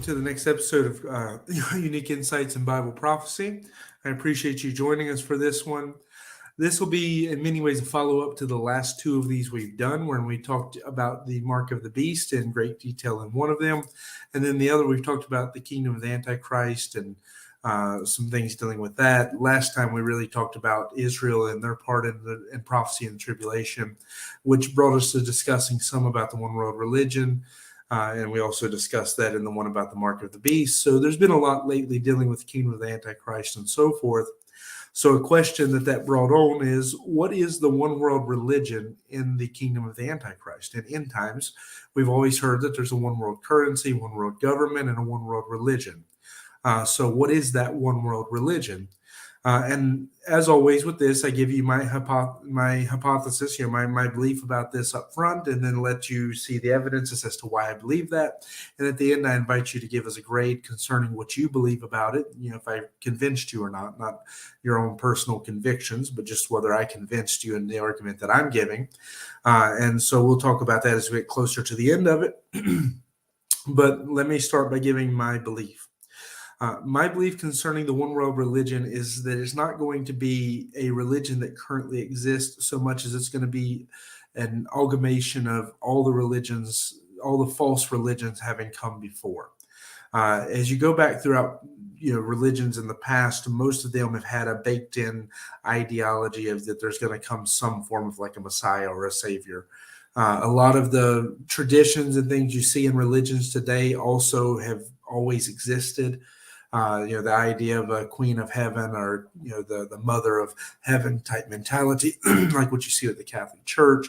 to the next episode of Unique Insights in Bible Prophecy. I appreciate you joining us for this one. This will be, in many ways, a follow-up to the last two of these we've done, when we talked about the mark of the beast in great detail in one of them. And then the other, we've talked about the kingdom of the Antichrist and some things dealing with that. Last time, we really talked about Israel and their part in prophecy and tribulation, which brought us to discussing some about the one world religion. And we also discussed that in the one about the mark of the beast. So there's been a lot lately dealing with the kingdom of the Antichrist and so forth. So a question that brought on is, what is the one world religion in the kingdom of the Antichrist? In end times, we've always heard that there's a one world currency, one world government, and a one world religion. So what is that one world religion? And as always with this, I give you my hypothesis, my belief about this up front, and then let you see the evidences as to why I believe that. And at the end, I invite you to give us a grade concerning what you believe about it. If I convinced you or not your own personal convictions, but just whether I convinced you in the argument that I'm giving. And so we'll talk about that as we get closer to the end of it. But let me start by giving my belief. My belief concerning the one world religion is that it's not going to be a religion that currently exists so much as it's going to be an amalgamation of all the religions, all the false religions having come before. As you go back throughout religions in the past, most of them have had a baked in ideology of that there's going to come some form of like a Messiah or a Savior. A lot of the traditions and things you see in religions today also have always existed. The idea of a queen of heaven or, the mother of heaven type mentality, like what you see with the Catholic Church,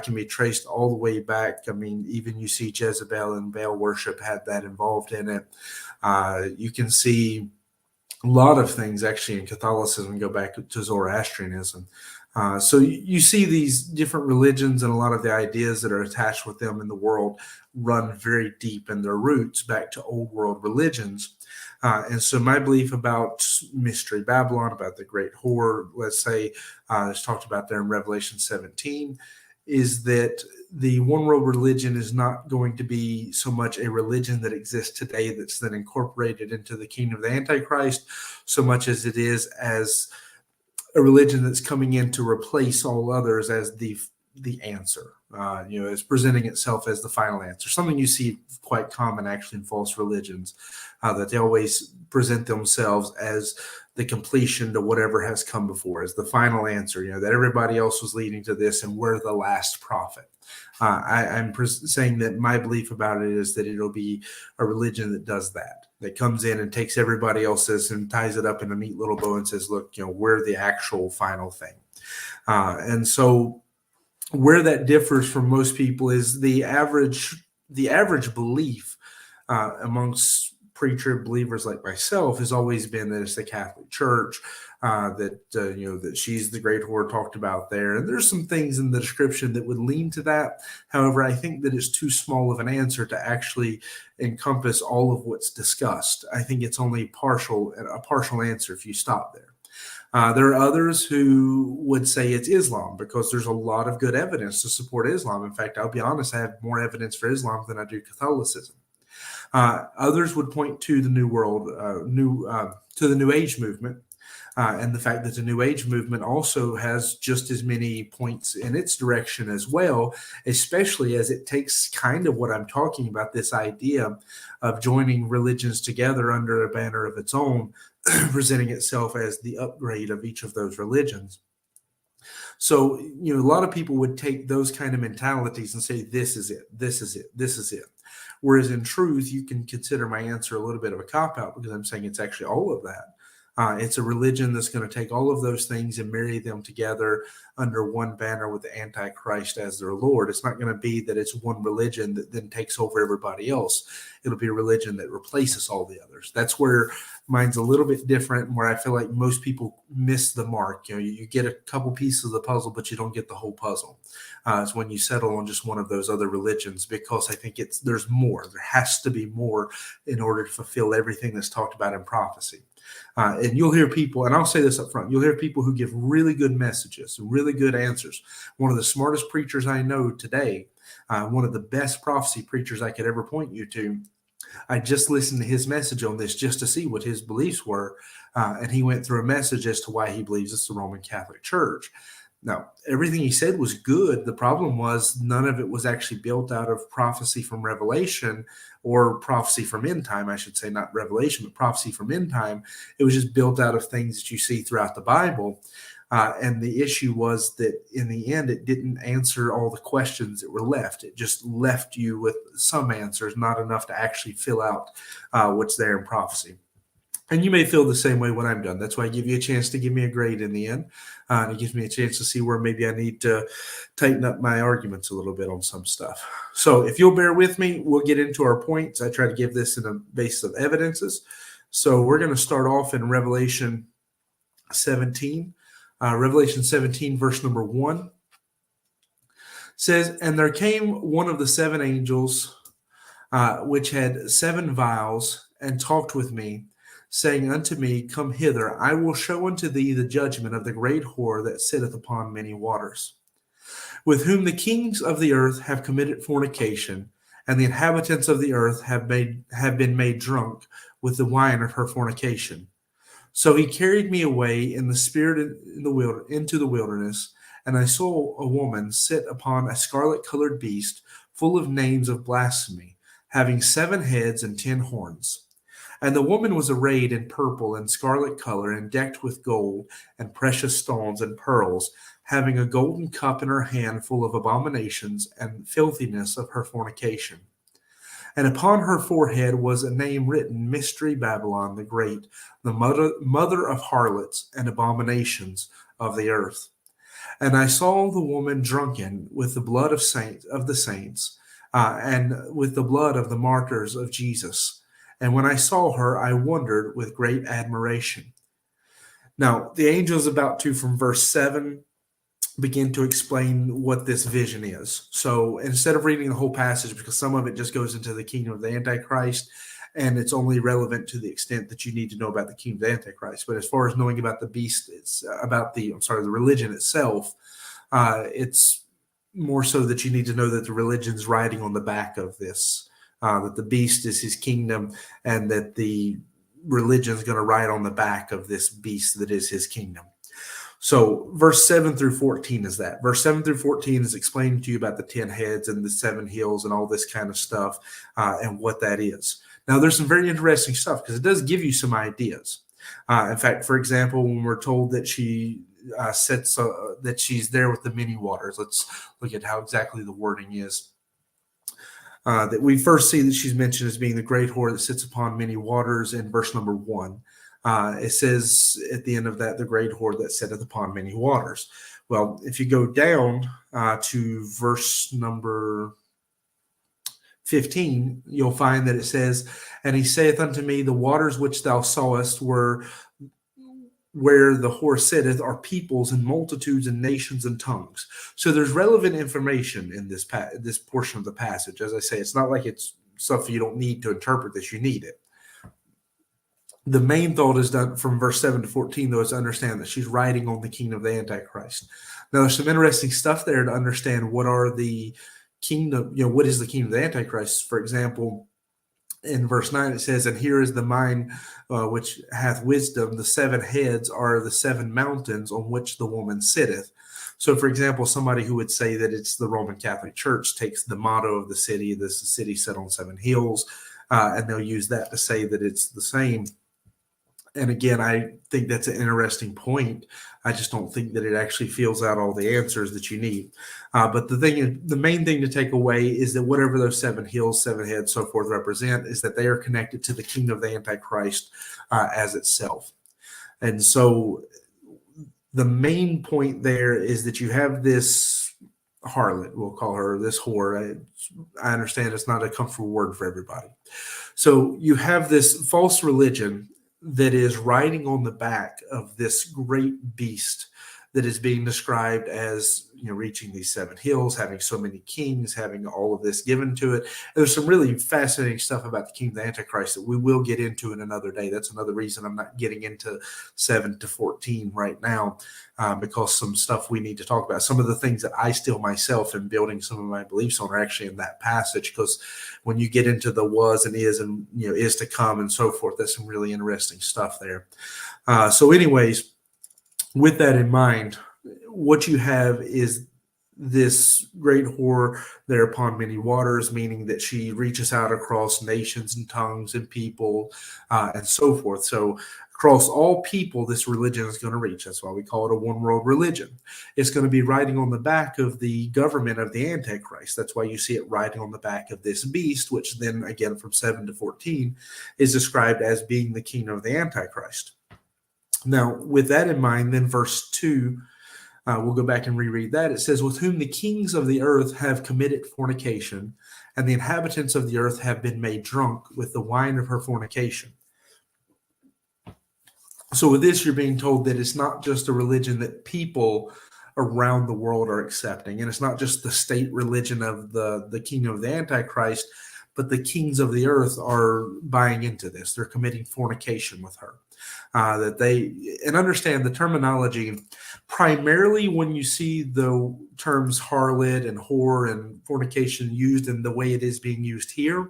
can be traced all the way back. I mean, even you see Jezebel and Baal worship had that involved in it. You can see a lot of things actually in Catholicism go back to Zoroastrianism. So you see these different religions and a lot of the ideas that are attached with them in the world run very deep in their roots back to old world religions. And so my belief about Mystery Babylon, about the great whore, let's say, it's talked about there in Revelation 17, is that the one world religion is not going to be so much a religion that exists today that's then incorporated into the kingdom of the Antichrist, so much as it is as a religion that's coming in to replace all others as the answer, as presenting itself as the final answer. Something you see quite common actually in false religions, that they always present themselves as the completion to whatever has come before, as the final answer, that everybody else was leading to this and we're the last prophet. I'm saying that my belief about it is that it'll be a religion that does that comes in and takes everybody else's and ties it up in a neat little bow and says, look, we're the actual final thing. And so where that differs from most people is the average belief amongst pre-trib believers like myself has always been that it's the Catholic Church, that she's the great whore talked about there. And there's some things in the description that would lean to that. However, I think that it's too small of an answer to actually encompass all of what's discussed. I think it's only a partial answer if you stop there. There are others who would say it's Islam because there's a lot of good evidence to support Islam. In fact, I'll be honest, I have more evidence for Islam than I do Catholicism. Others would point to the New World, to the New Age movement, and the fact that the New Age movement also has just as many points in its direction as well, especially as it takes kind of what I'm talking about, this idea of joining religions together under a banner of its own, presenting itself as the upgrade of each of those religions. So, a lot of people would take those kind of mentalities and say, this is it, this is it, this is it. Whereas in truth, you can consider my answer a little bit of a cop-out because I'm saying it's actually all of that. It's a religion that's going to take all of those things and marry them together under one banner with the Antichrist as their Lord. It's not going to be that it's one religion that then takes over everybody else. It'll be a religion that replaces all the others. That's where mine's a little bit different, and where I feel like most people miss the mark. You get a couple pieces of the puzzle, but you don't get the whole puzzle. It's when you settle on just one of those other religions, because I think there's more. There has to be more in order to fulfill everything that's talked about in prophecy. And you'll hear people, and I'll say this up front, you'll hear people who give really good messages, really good answers. One of the smartest preachers I know today, one of the best prophecy preachers I could ever point you to, I just listened to his message on this just to see what his beliefs were. And he went through a message as to why he believes it's the Roman Catholic Church. Now, everything he said was good. The problem was none of it was actually built out of prophecy from Revelation, or prophecy from end time, I should say, not Revelation, but prophecy from end time. It was just built out of things that you see throughout the Bible. And the issue was that in the end, it didn't answer all the questions that were left. It just left you with some answers, not enough to actually fill out what's there in prophecy. And you may feel the same way when I'm done. That's why I give you a chance to give me a grade in the end. And it gives me a chance to see where maybe I need to tighten up my arguments a little bit on some stuff. So if you'll bear with me, we'll get into our points. I try to give this in a basis of evidences. So we're going to start off in Revelation 17. Revelation 17, verse number 1 says, "And there came one of the seven angels, which had seven vials, and talked with me, saying unto me, Come hither, I will show unto thee the judgment of the great whore that sitteth upon many waters, with whom the kings of the earth have committed fornication, and the inhabitants of the earth have been made drunk with the wine of her fornication. So he carried me away in the spirit into the wilderness, and I saw a woman sit upon a scarlet-colored beast, full of names of blasphemy, having 7 heads and 10 horns. And the woman was arrayed in purple and scarlet color, and decked with gold and precious stones and pearls, having a golden cup in her hand full of abominations and filthiness of her fornication. And upon her forehead was a name written, Mystery Babylon the Great, the mother of harlots and abominations of the earth. And I saw the woman drunken with the blood of the saints, and with the blood of the martyrs of Jesus. And when I saw her, I wondered with great admiration." Now, the angel is about to, from verse 7, begin to explain what this vision is. So instead of reading the whole passage, because some of it just goes into the kingdom of the Antichrist, and it's only relevant to the extent that you need to know about the kingdom of the Antichrist. But as far as knowing about the beast, it's about the religion itself, it's more so that you need to know that the religion's riding on the back of this, that the beast is his kingdom, and that the religion's going to ride on the back of this beast that is his kingdom. So verse 7 through 14 is that. Verse 7 through 14 is explaining to you about the 10 heads and the 7 hills and all this kind of stuff, and what that is. Now, there's some very interesting stuff because it does give you some ideas. In fact, for example, when we're told that she that she's there with the many waters, let's look at how exactly the wording is. That we first see that she's mentioned as being the great whore that sits upon many waters in verse number 1. It says at the end of that, the great whore that sitteth upon many waters. Well, if you go down to verse number 15, you'll find that it says, "And he saith unto me, The waters which thou sawest were where the whore sitteth are peoples and multitudes and nations and tongues." So there's relevant information in this portion of the passage. As I say, it's not like it's stuff you don't need to interpret this. You need it. The main thought is done from verse 7 to 14, though, is to understand that she's riding on the kingdom of the Antichrist. Now, there's some interesting stuff there to understand what are the kingdom, what is the kingdom of the Antichrist. For example, in verse 9, it says, "And here is the mind which hath wisdom. The 7 heads are the 7 mountains on which the woman sitteth." So, for example, somebody who would say that it's the Roman Catholic Church takes the motto of the city, this is a city set on 7 hills, and they'll use that to say that it's the same. And again, I think that's an interesting point. I just don't think that it actually fills out all the answers that you need. But the main thing to take away is that whatever those 7 hills, 7 heads, so forth represent, is that they are connected to the kingdom of the Antichrist as itself. And so the main point there is that you have this harlot, we'll call her this whore. I understand it's not a comfortable word for everybody. So you have this false religion that is riding on the back of this great beast that is being described as, reaching these 7 hills, having so many kings, having all of this given to it. There's some really fascinating stuff about the kingdom of the Antichrist that we will get into in another day. That's another reason I'm not getting into 7 to 14 right now, because some stuff we need to talk about. Some of the things that I still myself am building some of my beliefs on are actually in that passage, because when you get into the was and is to come and so forth, that's some really interesting stuff there. So anyways, with that in mind, what you have is this great whore there upon many waters, meaning that she reaches out across nations and tongues and people, and so forth. So across all people, this religion is going to reach. That's why we call it a one world religion. It's going to be riding on the back of the government of the Antichrist. That's why you see it riding on the back of this beast, which then again from 7 to 14 is described as being the kingdom of the Antichrist. Now, with that in mind, then verse 2, we'll go back and reread that. It says, with whom the kings of the earth have committed fornication, and the inhabitants of the earth have been made drunk with the wine of her fornication. So with this, you're being told that it's not just a religion that people around the world are accepting, and it's not just the state religion of the kingdom of the Antichrist, but the kings of the earth are buying into this. They're committing fornication with her. And understand the terminology, primarily when you see the terms harlot and whore and fornication used in the way it is being used here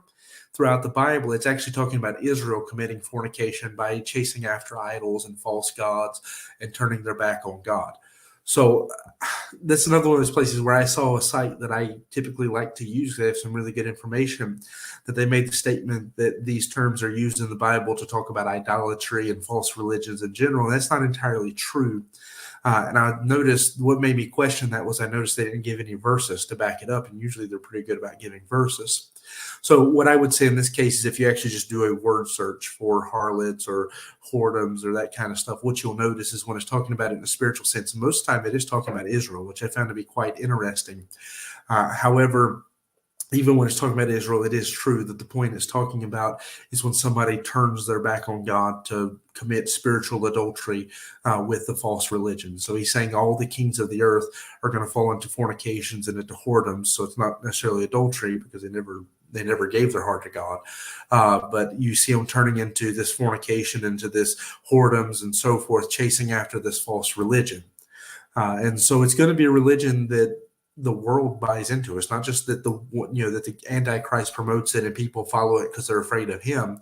throughout the Bible, it's actually talking about Israel committing fornication by chasing after idols and false gods and turning their back on God. So that's another one of those places where I saw a site that I typically like to use. They have some really good information, that they made the statement that these terms are used in the Bible to talk about idolatry and false religions in general. And that's not entirely true. And I noticed what made me question that was I noticed they didn't give any verses to back it up. And usually they're pretty good about giving verses. So what I would say in this case is if you actually just do a word search for harlots or whoredoms or that kind of stuff, what you'll notice is when it's talking about it in a spiritual sense, most of the time it is talking about Israel, which I found to be quite interesting. However, even when it's talking about Israel, it is true that the point it's talking about is when somebody turns their back on God to commit spiritual adultery with the false religion. So he's saying all the kings of the earth are going to fall into fornications and into whoredoms. So it's not necessarily adultery because they never gave their heart to God. But you see them turning into this fornication, into this whoredoms and so forth, chasing after this false religion. And so it's going to be a religion that the world buys into. It's not just that that the Antichrist promotes it and people follow it because they're afraid of him,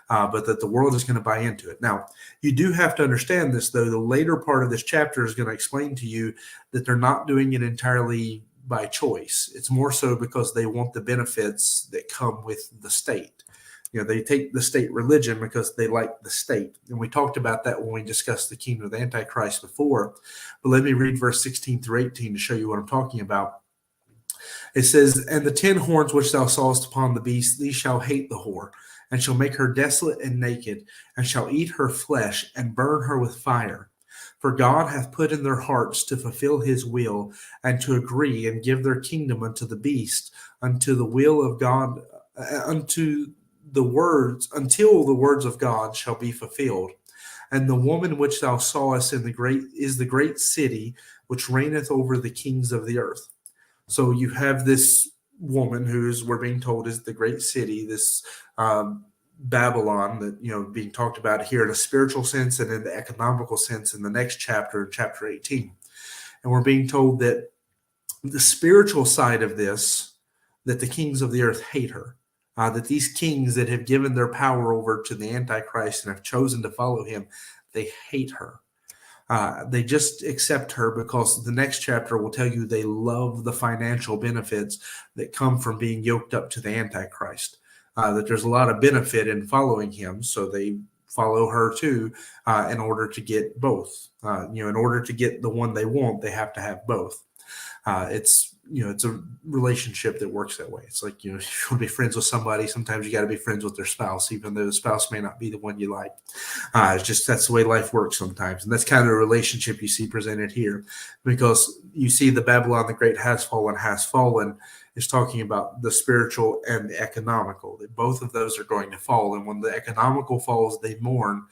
but that the world is going to buy into it. Now, you do have to understand this, though. The later part of this chapter is going to explain to you that they're not doing it entirely by choice. It's more so because they want the benefits that come with the state. They take the state religion because they like the state. And we talked about that when we discussed the kingdom of the Antichrist before. But let me read verse 16 through 18 to show you what I'm talking about. It says, and the 10 horns which thou sawest upon the beast, these shall hate the whore, and shall make her desolate and naked, and shall eat her flesh, and burn her with fire. For God hath put in their hearts to fulfill his will, and to agree and give their kingdom unto the beast, unto the will of God, until the words of God shall be fulfilled. And the woman which thou sawest is the great city which reigneth over the kings of the earth. So you have this woman who we're being told is the great city, this Babylon that being talked about here in a spiritual sense and in the economical sense in the next chapter, chapter 18. And we're being told that the spiritual side of this, that the kings of the earth hate her. That these kings that have given their power over to the Antichrist and have chosen to follow him, they hate her. They just accept her because the next chapter will tell you they love the financial benefits that come from being yoked up to the Antichrist. That there's a lot of benefit in following him, so they follow her too in order to get both. In order to get the one they want, they have to have both. It's a relationship that works that way. It's like, if you want to be friends with somebody, sometimes you got to be friends with their spouse, even though the spouse may not be the one you like. It's just, that's the way life works sometimes. And that's kind of a relationship you see presented here, because you see the Babylon the Great has fallen is talking about the spiritual and the economical, that both of those are going to fall. And when the economical falls, they mourn.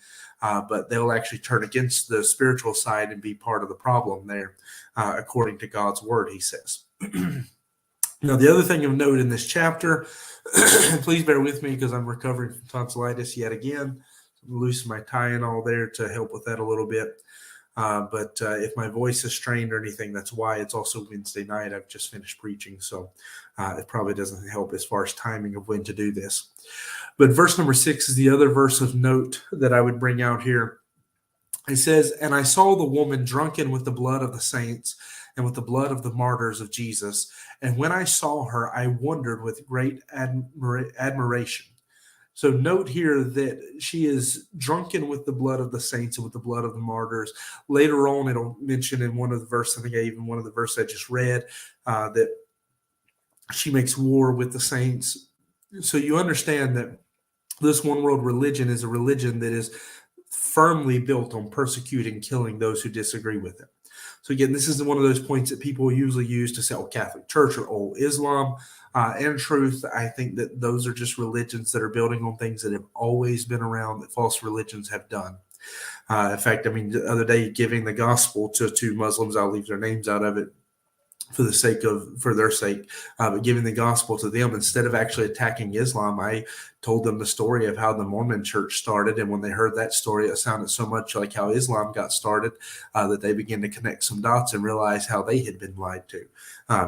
but they'll actually turn against the spiritual side and be part of the problem there, according to God's word, he says. Now, the other thing of note in this chapter, please bear with me because I'm recovering from tonsillitis yet again. I'm loosen my tie and all there to help with that a little bit. But if my voice is strained or anything, that's why. It's also Wednesday night. I've just finished preaching, so it probably doesn't help as far as timing of when to do this. But verse number 6 is the other verse of note that I would bring out here. It says, "And I saw the woman drunken with the blood of the saints and with the blood of the martyrs of Jesus. And when I saw her, I wondered with great admiration." So note here that she is drunken with the blood of the saints and with the blood of the martyrs. Later on, it'll mention in one of the verses, I think even one of the verses I just read, that she makes war with the saints. So you understand that this one world religion is a religion that is firmly built on persecuting, killing those who disagree with it. So again, this is one of those points that people usually use to say, "Oh, Catholic Church or old Islam." In truth, I think that those are just religions that are building on things that have always been around that false religions have done. In fact, I mean, the other day, giving the gospel to two Muslims, I'll leave their names out of it for their sake, but giving the gospel to them instead of actually attacking Islam. I told them the story of how the Mormon church started, and when they heard that story, it sounded so much like how Islam got started that they began to connect some dots and realize how they had been lied to,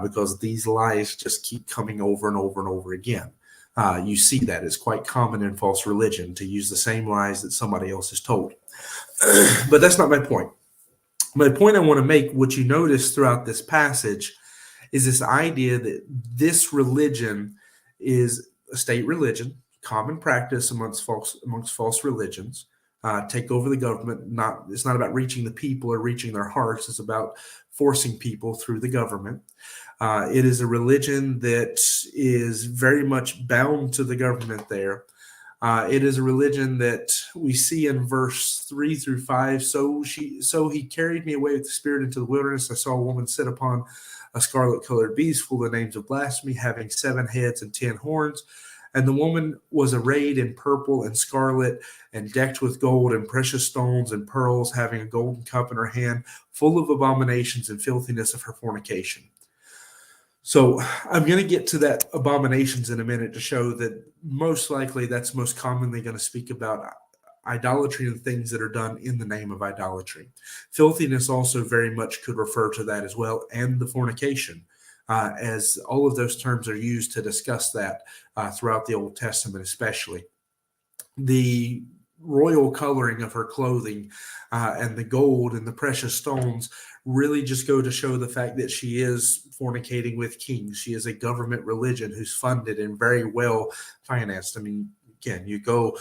because these lies just keep coming over and over and over again. You see that it's quite common in false religion to use the same lies that somebody else has told. But that's not my point. My point I want to make, what you notice throughout this passage, is this idea that this religion is a state religion, common practice amongst false religions. Take over the government. It's not about reaching the people or reaching their hearts. It's about forcing people through the government. It is a religion that is very much bound to the government there. It is a religion that we see in verse 3 through 5. So he carried me away with the Spirit into the wilderness. I saw a woman sit upon a scarlet-colored beast full of names of blasphemy, having 7 heads and 10 horns. And the woman was arrayed in purple and scarlet and decked with gold and precious stones and pearls, having a golden cup in her hand, full of abominations and filthiness of her fornication. So I'm going to get to that abominations in a minute to show that most likely that's most commonly going to speak about idolatry and things that are done in the name of idolatry. Filthiness also very much could refer to that as well, and the fornication, as all of those terms are used to discuss that throughout the Old Testament especially. The royal coloring of her clothing and the gold and the precious stones really just go to show the fact that she is fornicating with kings. She is a government religion who's funded and very well financed. I mean, again, you go,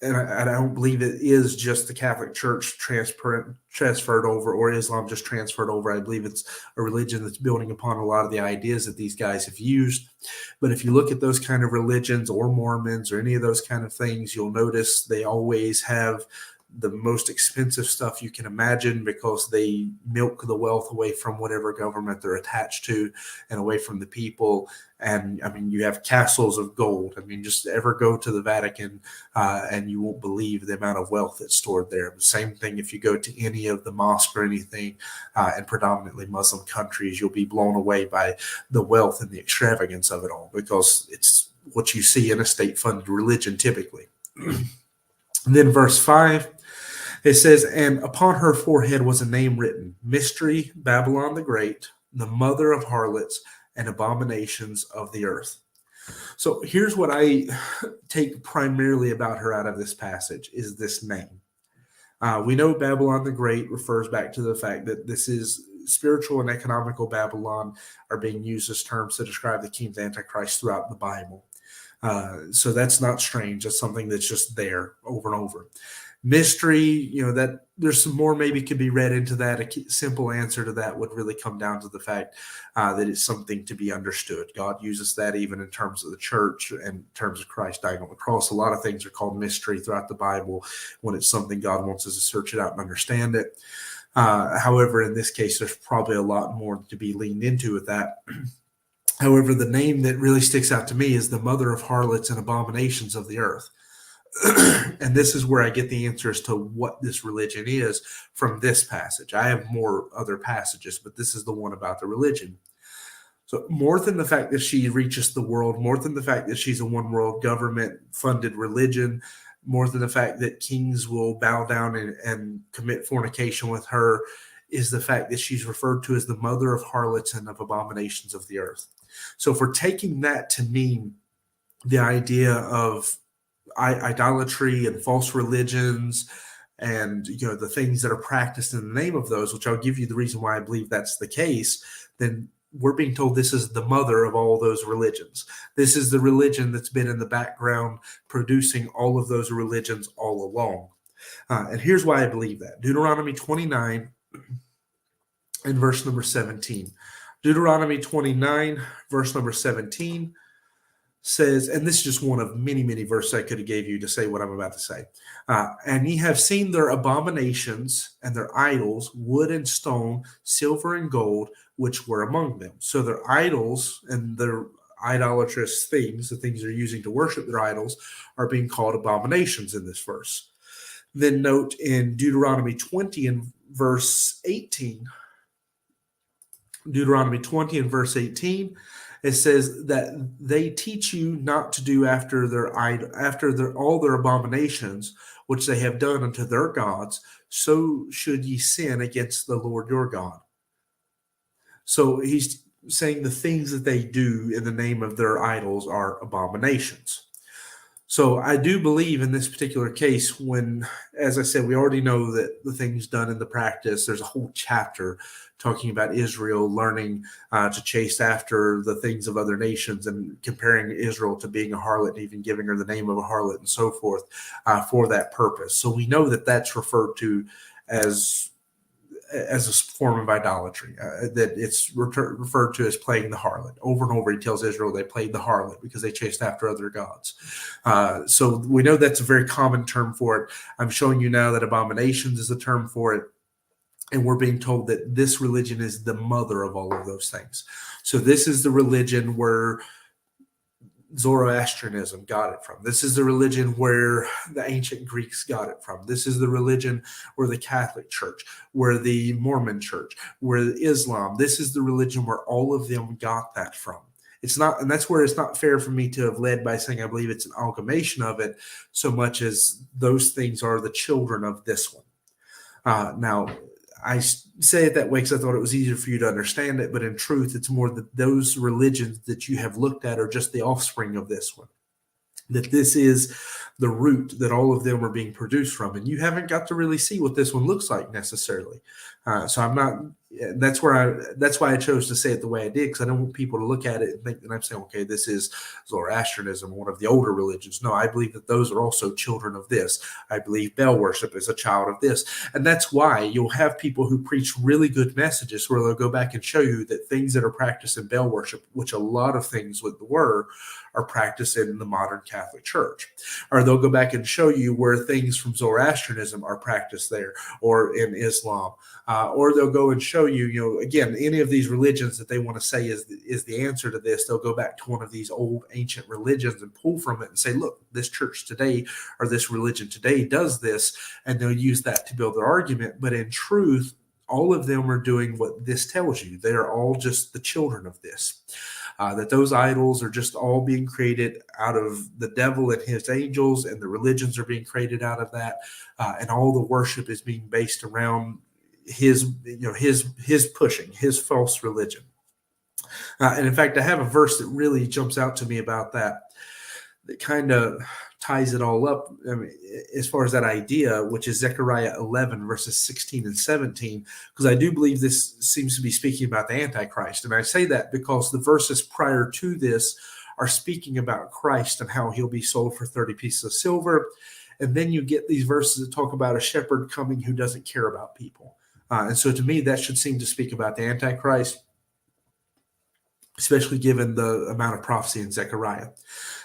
and I don't believe it is just the Catholic Church transferred over, or Islam just transferred over. I believe it's a religion that's building upon a lot of the ideas that these guys have used. But if you look at those kind of religions or Mormons or any of those kind of things, you'll notice they always have the most expensive stuff you can imagine, because they milk the wealth away from whatever government they're attached to and away from the people. And I mean, you have castles of gold. I mean, just ever go to the Vatican and you won't believe the amount of wealth that's stored there. The same thing if you go to any of the mosques or anything in predominantly Muslim countries, you'll be blown away by the wealth and the extravagance of it all, because it's what you see in a state-funded religion typically. And then verse 5, it says, "And upon her forehead was a name written, Mystery, Babylon the Great, the mother of harlots and abominations of the earth." So here's what I take primarily about her out of this passage, is this name. We know Babylon the Great refers back to the fact that this is spiritual and economical Babylon are being used as terms to describe the king's Antichrist throughout the Bible. So that's not strange. That's something that's just there over and over. Mystery, that there's some more maybe could be read into that. A simple answer to that would really come down to the fact that it's something to be understood. God uses that even in terms of the church and in terms of Christ dying on the cross. A lot of things are called mystery throughout the Bible when it's something God wants us to search it out and understand it. However, in this case, there's probably a lot more to be leaned into with that. However, the name that really sticks out to me is the mother of harlots and abominations of the earth. And this is where I get the answer as to what this religion is from this passage. I have more other passages, but this is the one about the religion. So more than the fact that she reaches the world, more than the fact that she's a one world government funded religion, more than the fact that kings will bow down and commit fornication with her, is the fact that she's referred to as the mother of harlots and of abominations of the earth. So if we're taking that to mean the idea of idolatry and false religions and the things that are practiced in the name of those, which I'll give you the reason why I believe that's the case, then we're being told this is the mother of all those religions. This is the religion that's been in the background producing all of those religions all along. And here's why I believe that. Deuteronomy 29 and verse number 17. Deuteronomy 29, verse number 17 says, and this is just one of many, many verses I could have gave you to say what I'm about to say. And ye have seen their abominations and their idols, wood and stone, silver and gold, which were among them. So their idols and their idolatrous things, the things they're using to worship their idols, are being called abominations in this verse. Then note in Deuteronomy 20 and verse 18, Deuteronomy 20 and verse 18, it says that they teach you not to do after all their abominations which they have done unto their gods, so should ye sin against the Lord your God. So he's saying the things that they do in the name of their idols are abominations. So I do believe in this particular case when, as I said, we already know that the things done in the practice, there's a whole chapter talking about Israel learning to chase after the things of other nations and comparing Israel to being a harlot and even giving her the name of a harlot and so forth for that purpose. So we know that that's referred to as a form of idolatry, that it's referred to as playing the harlot. Over and over, he tells Israel they played the harlot because they chased after other gods. So we know that's a very common term for it. I'm showing you now that abominations is a term for it. And we're being told that this religion is the mother of all of those things. So this is the religion where Zoroastrianism got it from. This is the religion where the ancient Greeks got it from. This is the religion where the Catholic Church, where the Mormon Church, where Islam, this is the religion where all of them got that from. It's not, and that's where it's not fair for me to have led by saying I believe it's an amalgamation of it so much as those things are the children of this one. Now, I say it that way because I thought it was easier for you to understand it, but in truth, it's more that those religions that you have looked at are just the offspring of this one. That this is the root that all of them are being produced from, and you haven't got to really see what this one looks like necessarily. So I'm not. That's why I chose to say it the way I did, because I don't want people to look at it and think that I'm saying, okay, this is Zoroastrianism, one of the older religions. No, I believe that those are also children of this. I believe Baal worship is a child of this, and that's why you'll have people who preach really good messages where they'll go back and show you that things that are practiced in Baal worship, which a lot of things were, are practiced in the modern Catholic Church. Or they'll go back and show you where things from Zoroastrianism are practiced there, or in Islam. Or they'll go and show you, again, any of these religions that they want to say is the answer to this. They'll go back to one of these old ancient religions and pull from it and say, look, this church today or this religion today does this, and they'll use that to build their argument. But in truth, all of them are doing what this tells you. They're all just the children of this. That those idols are just all being created out of the devil and his angels, and the religions are being created out of that, and all the worship is being based around his pushing his false religion. And in fact, I have a verse that really jumps out to me about that kind of ties it all up, as far as that idea, which is Zechariah 11 verses 16 and 17, because I do believe this seems to be speaking about the Antichrist. And I say that because the verses prior to this are speaking about Christ and how he'll be sold for 30 pieces of silver. And then you get these verses that talk about a shepherd coming who doesn't care about people. And so to me, that should seem to speak about the Antichrist, especially given the amount of prophecy in Zechariah.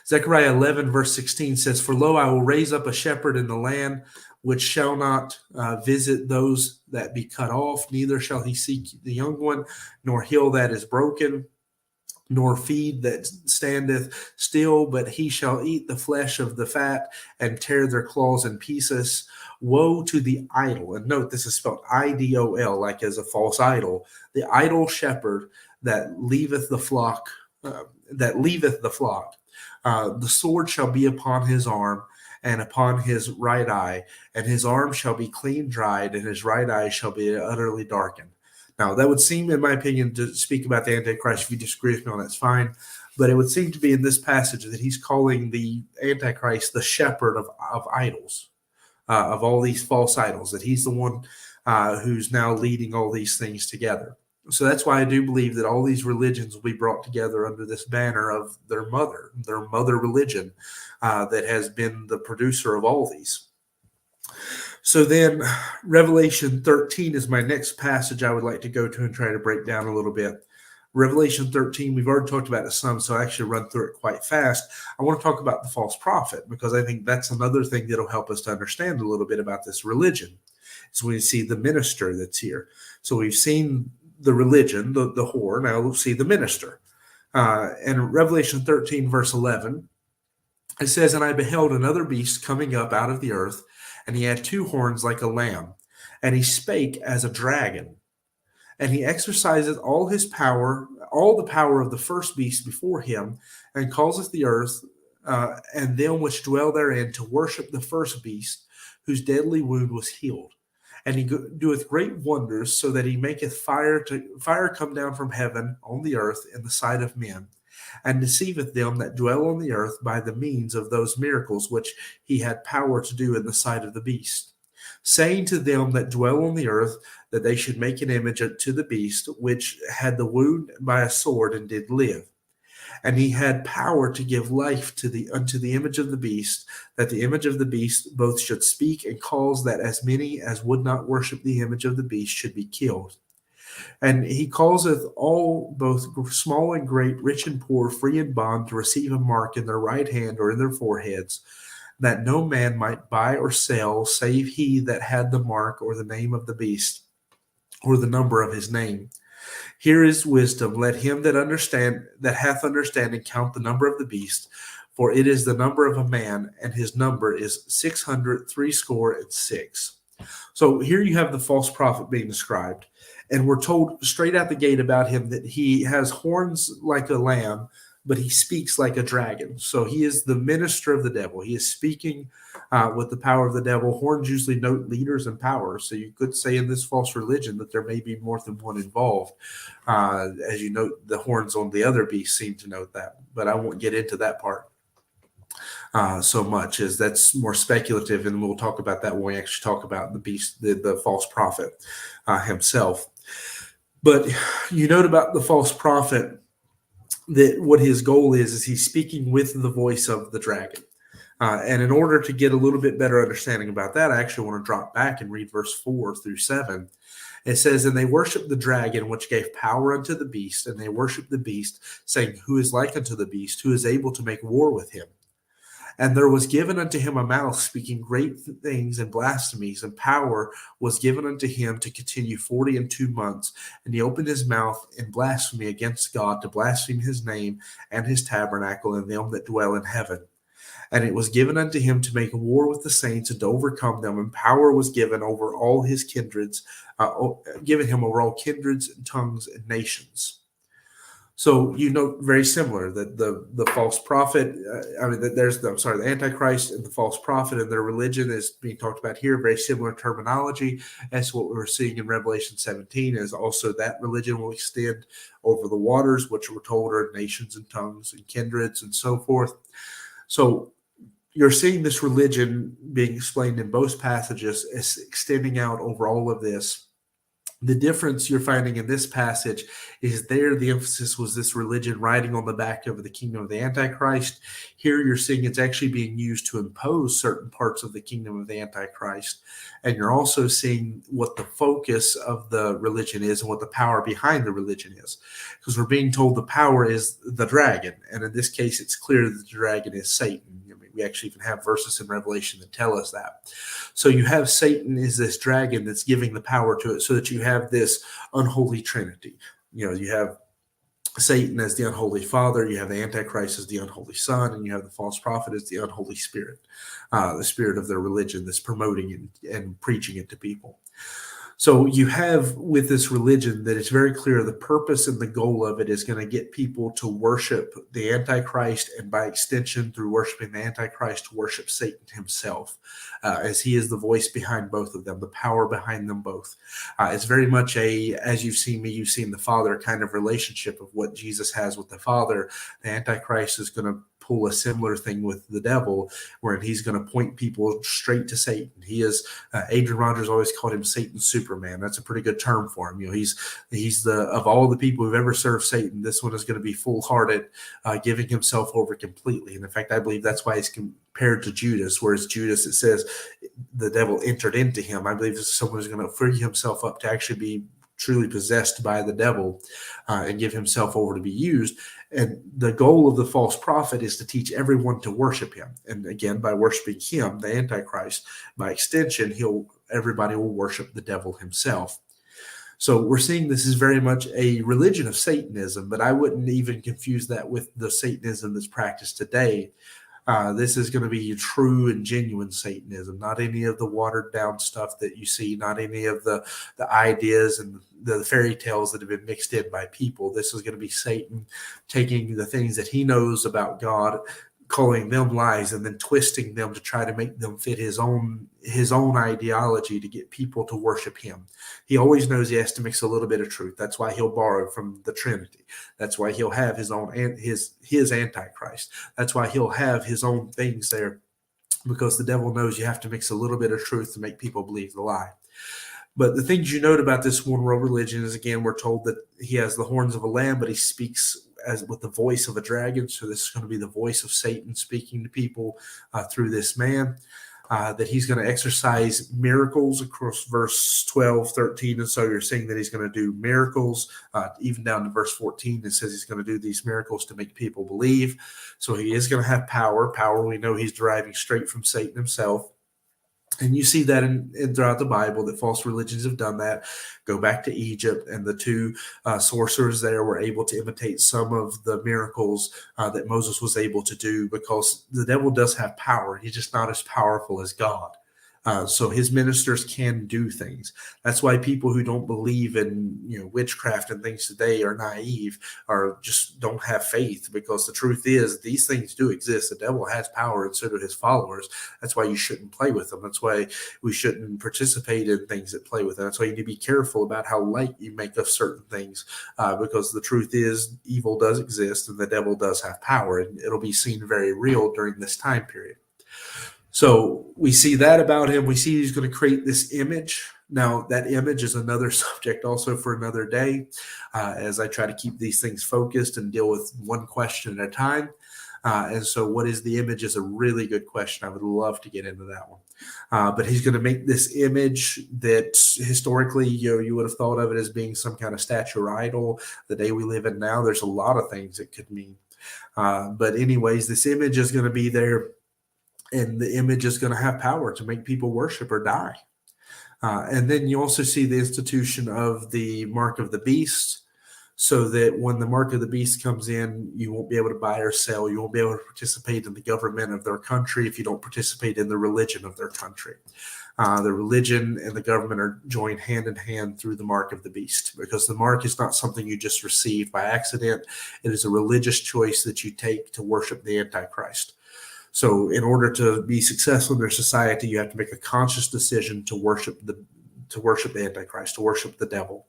Zechariah 11 verse 16 says, for lo, I will raise up a shepherd in the land, which shall not visit those that be cut off, neither shall he seek the young one, nor heal that is broken, nor feed that standeth still, but he shall eat the flesh of the fat and tear their claws in pieces. Woe to the idol. And note, this is spelled IDOL, like as a false idol. The idol shepherd that leaveth the flock, that leaveth the flock. The sword shall be upon his arm and upon his right eye, and his arm shall be clean dried, and his right eye shall be utterly darkened. Now, that would seem, in my opinion, to speak about the Antichrist. If you disagree with me on that, that's fine. But it would seem to be in this passage that he's calling the Antichrist the shepherd of idols, of all these false idols, that he's the one who's now leading all these things together. So that's why I do believe that all these religions will be brought together under this banner of their mother religion that has been the producer of all these. So then Revelation 13 is my next passage I would like to go to and try to break down a little bit. Revelation 13, we've already talked about it some, so I actually run through it quite fast. I want to talk about the false prophet because I think that's another thing that'll help us to understand a little bit about this religion. So we see the minister that's here. So we've seen the religion, the whore. Now we'll see the minister. And Revelation 13, verse 11, it says, "And I beheld another beast coming up out of the earth, and he had two horns like a lamb, and he spake as a dragon. And he exerciseth all his power, all the power of the first beast before him, and causeth the earth and them which dwell therein to worship the first beast, whose deadly wound was healed. And he doeth great wonders, so that he maketh fire come down from heaven on the earth in the sight of men, and deceiveth them that dwell on the earth by the means of those miracles which he had power to do in the sight of the beast, saying to them that dwell on the earth that they should make an image to the beast, which had the wound by a sword and did live. And he had power to give life unto the image of the beast, that the image of the beast both should speak and cause that as many as would not worship the image of the beast should be killed. And he causeth all, both small and great, rich and poor, free and bond, to receive a mark in their right hand or in their foreheads, that no man might buy or sell, save he that had the mark or the name of the beast, or the number of his name. Here is wisdom. Let him that hath understanding count the number of the beast, for it is the number of a man, and his number is 666. So here you have the false prophet being described, and we're told straight out the gate about him that he has horns like a lamb, but he speaks like a dragon. So he is the minister of the devil. He is speaking with the power of the devil. Horns usually note leaders and power. So you could say in this false religion that there may be more than one involved. As you note, the horns on the other beast seem to note that, but I won't get into that part so much, as that's more speculative, and we'll talk about that when we actually talk about the beast, the false prophet himself. But you note about the false prophet that what his goal is he's speaking with the voice of the dragon. And in order to get a little bit better understanding about that, I actually want to drop back and read verse 4 through 7. It says, "And they worshiped the dragon, which gave power unto the beast, and they worshiped the beast, saying, Who is like unto the beast? Who is able to make war with him? And there was given unto him a mouth speaking great things and blasphemies, and power was given unto him to continue 42 months. And he opened his mouth in blasphemy against God, to blaspheme his name and his tabernacle and them that dwell in heaven. And it was given unto him to make war with the saints and to overcome them. And power was given over all his kindreds, given him over all kindreds and tongues and nations." So you know, very similar that the false prophet, the Antichrist and the false prophet and their religion is being talked about here. Very similar terminology as what we're seeing in Revelation 17. Is also that religion will extend over the waters, which we're told are nations and tongues and kindreds and so forth. So you're seeing this religion being explained in both passages as extending out over all of this. The difference you're finding in this passage is there the emphasis was this religion riding on the back of the kingdom of the Antichrist. Here you're seeing it's actually being used to impose certain parts of the kingdom of the Antichrist. And you're also seeing what the focus of the religion is and what the power behind the religion is. Because we're being told the power is the dragon. And in this case, it's clear that the dragon is Satan. We actually even have verses in Revelation that tell us that. So you have Satan is this dragon that's giving the power to it, so that you have this unholy trinity. You know, you have Satan as the unholy father, you have the Antichrist as the unholy son, and you have the false prophet as the unholy spirit, the spirit of their religion that's promoting and preaching it to people. So you have with this religion that it's very clear the purpose and the goal of it is going to get people to worship the Antichrist, and by extension, through worshiping the Antichrist, to worship Satan himself, as he is the voice behind both of them, the power behind them both. It's very much a, as you've seen me, you've seen the Father kind of relationship of what Jesus has with the Father. The Antichrist is going to pull a similar thing with the devil, where he's going to point people straight to Satan. He is Adrian Rogers always called him Satan's Superman. That's a pretty good term for him. He's the, of all the people who've ever served Satan, this one is going to be full-hearted, giving himself over completely. And in fact, I believe that's why he's compared to Judas, whereas Judas, it says the devil entered into him. I believe this is someone who's going to free himself up to actually be truly possessed by the devil, and give himself over to be used. And the goal of the false prophet is to teach everyone to worship him. And again, by worshiping him, the Antichrist, by extension, everybody will worship the devil himself. So we're seeing this is very much a religion of Satanism, but I wouldn't even confuse that with the Satanism that's practiced today. This is going to be true and genuine Satanism, not any of the watered down stuff that you see, not any of the ideas and the fairy tales that have been mixed in by people. This is going to be Satan taking the things that he knows about God, calling them lies, and then twisting them to try to make them fit his own ideology to get people to worship him. He always knows he has to mix a little bit of truth. That's why he'll borrow from the Trinity. That's why he'll have his own his Antichrist. That's why he'll have his own things there, because the devil knows you have to mix a little bit of truth to make people believe the lie. But the things you note about this one world religion is, again, we're told that he has the horns of a lamb, but he speaks as with the voice of a dragon. So this is going to be the voice of Satan speaking to people through this man. That he's going to exercise miracles across verse 12, 13. And so you're seeing that he's going to do miracles, even down to verse 14. It says he's going to do these miracles to make people believe. So he is going to have power. Power, we know he's deriving straight from Satan himself. And you see that in throughout the Bible, that false religions have done that. Go back to Egypt, and the two sorcerers there were able to imitate some of the miracles that Moses was able to do, because the devil does have power. He's just not as powerful as God. So his ministers can do things. That's why people who don't believe in witchcraft and things today are naive, or just don't have faith, because the truth is these things do exist. The devil has power, and so do his followers. That's why you shouldn't play with them. That's why we shouldn't participate in things that play with them. That's why you need to be careful about how light you make of certain things, because the truth is evil does exist and the devil does have power, and it'll be seen very real during this time period. So we see that about him. We see he's going to create this image. Now, that image is another subject also for another day, as I try to keep these things focused and deal with one question at a time. And so what is the image is a really good question. I would love to get into that one. But he's going to make this image that historically, you would have thought of it as being some kind of statue or idol. The day we live in now, there's a lot of things it could mean. But anyways, this image is going to be there. And the image is going to have power to make people worship or die. And then you also see the institution of the mark of the beast, so that when the mark of the beast comes in, you won't be able to buy or sell. You won't be able to participate in the government of their country if you don't participate in the religion of their country. The religion and the government are joined hand in hand through the mark of the beast, because the mark is not something you just receive by accident. It is a religious choice that you take to worship the Antichrist. So in order to be successful in their society, you have to make a conscious decision to worship the Antichrist, to worship the devil.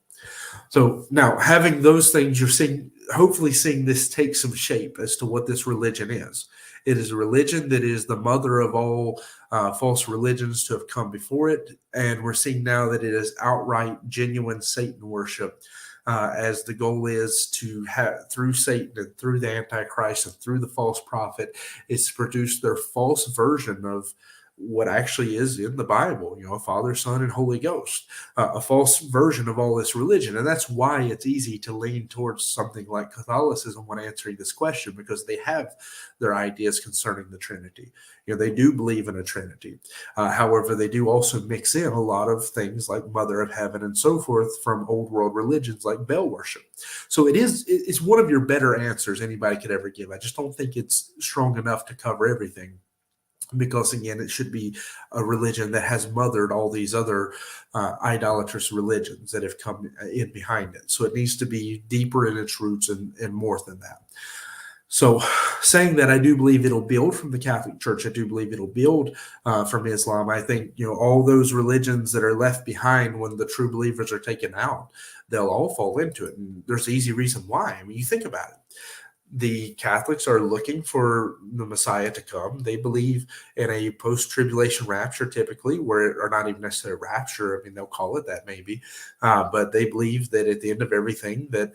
So now, having those things, you're hopefully seeing this take some shape as to what this religion is. It is a religion that is the mother of all false religions to have come before it. And we're seeing now that it is outright genuine Satan worship. As the goal is to have, through Satan and through the Antichrist and through the false prophet, is to produce their false version of what actually is in the Bible, a Father, Son, and Holy Ghost, a false version of all this religion. And that's why it's easy to lean towards something like Catholicism when answering this question, because they have their ideas concerning the Trinity. They do believe in a Trinity. However, they do also mix in a lot of things like Mother of Heaven and so forth from old world religions like Bell worship. So it's one of your better answers anybody could ever give. I just don't think it's strong enough to cover everything, because again, it should be a religion that has mothered all these other idolatrous religions that have come in behind it. So it needs to be deeper in its roots and more than that. So saying that, I do believe it'll build from the Catholic Church. I do believe it'll build from Islam. I think, all those religions that are left behind when the true believers are taken out, they'll all fall into it. And there's an easy reason why. I mean, you think about it. The Catholics are looking for the Messiah to come. They believe in a post-tribulation rapture, typically, or not even necessarily rapture. I mean, they'll call it that maybe. But they believe that at the end of everything that,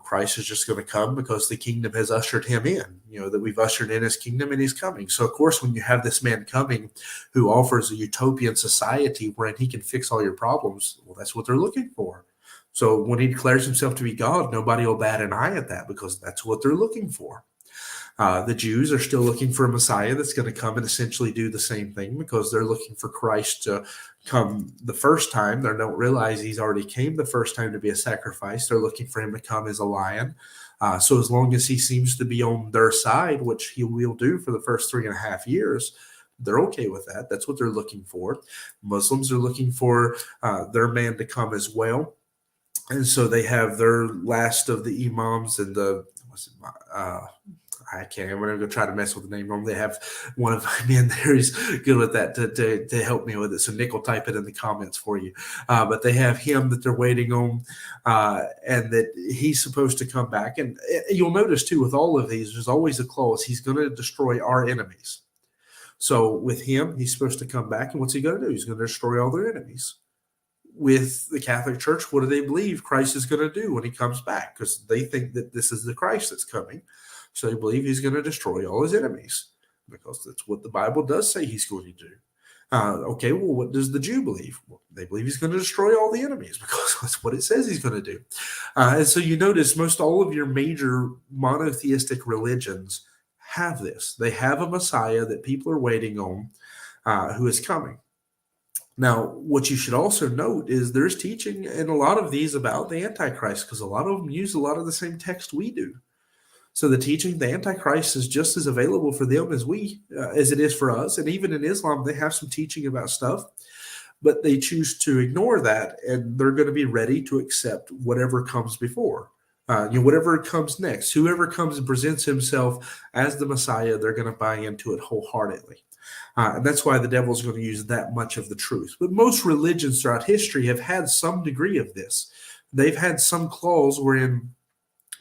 Christ is just going to come because the kingdom has ushered him in, that we've ushered in his kingdom and he's coming. So, of course, when you have this man coming who offers a utopian society wherein he can fix all your problems, well, that's what they're looking for. So when he declares himself to be God, nobody will bat an eye at that, because that's what they're looking for. The Jews are still looking for a Messiah that's going to come and essentially do the same thing, because they're looking for Christ to come the first time. They don't realize he's already came the first time to be a sacrifice. They're looking for him to come as a lion. So as long as he seems to be on their side, which he will do for the first 3.5 years, they're okay with that. That's what they're looking for. Muslims are looking for their man to come as well. And so they have their last of the imams and I can't. I'm going to go try to mess with the name wrong. They have one of my men there. He's good with that to help me with it. So Nick will type it in the comments for you. But they have him that they're waiting on, and that he's supposed to come back. And you'll notice too, with all of these, there's always a clause. He's going to destroy our enemies. So with him, he's supposed to come back. And what's he going to do? He's going to destroy all their enemies. With the Catholic Church, what do they believe Christ is going to do when he comes back? Because they think that this is the Christ that's coming. So they believe he's going to destroy all his enemies, because that's what the Bible does say he's going to do. Okay, well, what does the Jew believe? Well, they believe he's going to destroy all the enemies, because that's what it says he's going to do. And so you notice most all of your major monotheistic religions have this. They have a Messiah that people are waiting on, who is coming. Now, what you should also note is there's teaching in a lot of these about the Antichrist, because a lot of them use a lot of the same text we do. So the teaching, the Antichrist, is just as available for them as as it is for us. And even in Islam, they have some teaching about stuff, but they choose to ignore that, and they're going to be ready to accept whatever comes before. Whatever comes next, whoever comes and presents himself as the Messiah, they're going to buy into it wholeheartedly. And that's why the devil's going to use that much of the truth. But most religions throughout history have had some degree of this. They've had some clause wherein,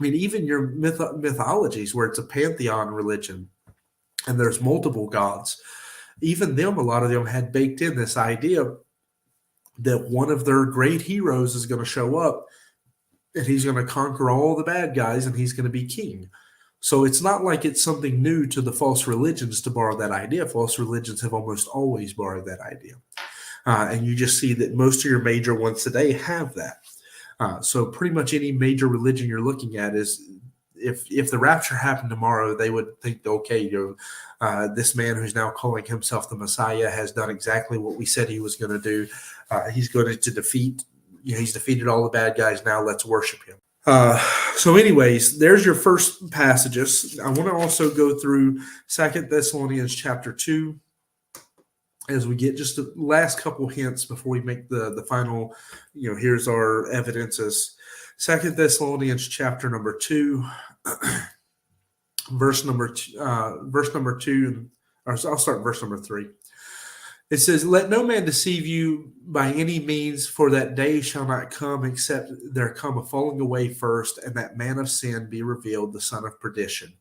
even your mythologies where it's a pantheon religion and there's multiple gods, even them, a lot of them had baked in this idea that one of their great heroes is going to show up and he's going to conquer all the bad guys and he's going to be king. So it's not like it's something new to the false religions to borrow that idea. False religions have almost always borrowed that idea. And you just see that most of your major ones today have that. So pretty much any major religion you're looking at is, if the rapture happened tomorrow, they would think, okay, this man who's now calling himself the Messiah has done exactly what we said he was going to do. He's going to defeat, he's defeated all the bad guys. Now let's worship him. So anyways, there's your first passages. I want to also go through 2 Thessalonians chapter 2 as we get just the last couple hints before we make the final, here's our evidences. 2 Thessalonians chapter number 2, verse number 2, or I'll start verse number 3. It says, "Let no man deceive you by any means, for that day shall not come except there come a falling away first, and that man of sin be revealed, the son of perdition."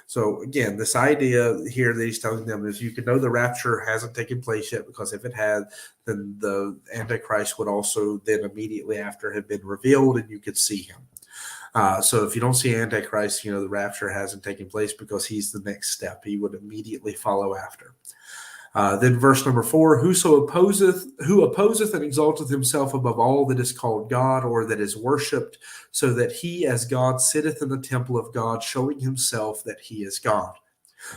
So again, this idea here that he's telling them is you can know the rapture hasn't taken place yet, because if it had, then the Antichrist would also then immediately after have been revealed and you could see him. So if you don't see Antichrist, the rapture hasn't taken place, because he's the next step. He would immediately follow after. Then verse number 4, who opposeth and exalteth himself above all that is called God or that is worshipped, so that he as God sitteth in the temple of God, showing himself that he is God.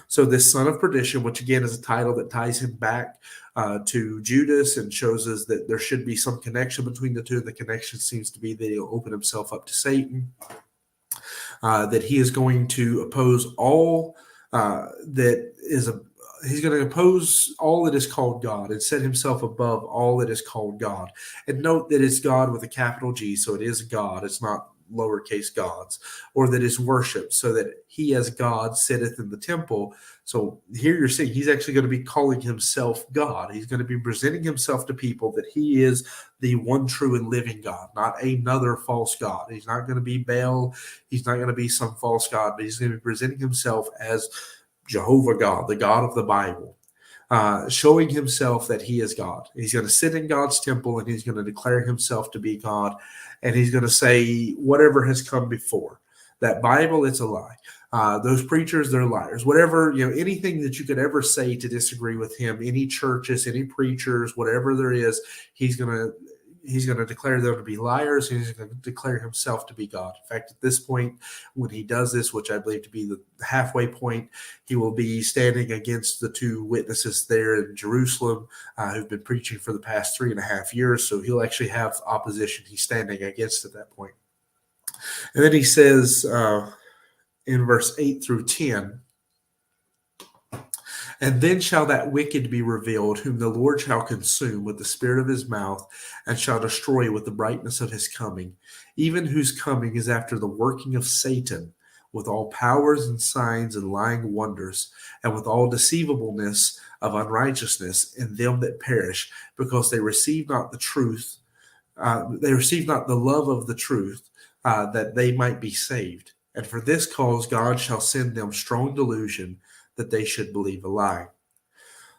So this son of perdition, which again is a title that ties him back to Judas and shows us that there should be some connection between the two. The connection seems to be that he'll open himself up to Satan, that he is going to oppose all that is a he's going to oppose all that is called God and set himself above all that is called God. And note that it's God with a capital G, so it is God. It's not lowercase gods, or that is worship, so that he as God sitteth in the temple. So here you're seeing he's actually going to be calling himself God. He's going to be presenting himself to people that he is the one true and living God, not another false God. He's not going to be Baal. He's not going to be some false God, but he's going to be presenting himself as Jehovah God, the God of the Bible, showing himself that he is God. He's going to sit in God's temple and he's going to declare himself to be God. And he's going to say whatever has come before. That Bible, it's a lie. Those preachers, they're liars. Whatever, anything that you could ever say to disagree with him, any churches, any preachers, whatever there is, he's going to declare them to be liars. He's going to declare himself to be God. In fact, at this point, when he does this, which I believe to be the halfway point, he will be standing against the two witnesses there in Jerusalem who've been preaching for the past 3.5 years. So he'll actually have opposition he's standing against at that point. And then he says in verse 8 through 10, and then shall that wicked be revealed, whom the Lord shall consume with the spirit of his mouth, and shall destroy with the brightness of his coming, even whose coming is after the working of Satan, with all powers and signs and lying wonders, and with all deceivableness of unrighteousness in them that perish, because they receive not the truth, they receive not the love of the truth, that they might be saved. And for this cause God shall send them strong delusion, that they should believe a lie.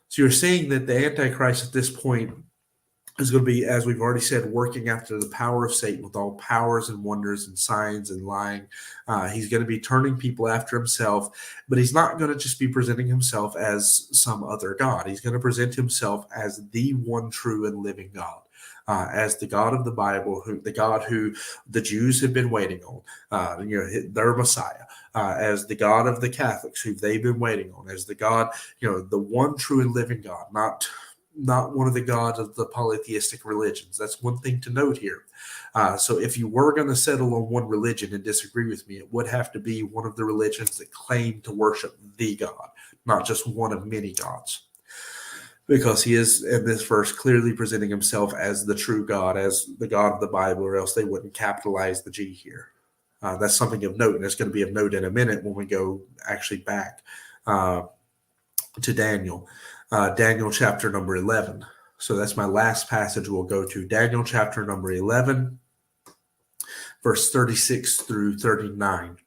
So you're seeing that the Antichrist at this point is going to be, as we've already said, working after the power of Satan with all powers and wonders and signs and lying. He's going to be turning people after himself, but he's not going to just be presenting himself as some other God. He's going to present himself as the one true and living God. As the God of the Bible, the God who the Jews have been waiting on, their Messiah, as the God of the Catholics who they've been waiting on, as the God, the one true and living God, not one of the gods of the polytheistic religions. That's one thing to note here. So if you were going to settle on one religion and disagree with me, it would have to be one of the religions that claim to worship the God, not just one of many gods. Because he is, in this verse, clearly presenting himself as the true God, as the God of the Bible, or else they wouldn't capitalize the G here. That's something of note, and it's going to be of note in a minute when we go actually back to Daniel. Daniel chapter number 11. So that's my last passage we'll go to. Daniel chapter number 11, verse 36 through 39.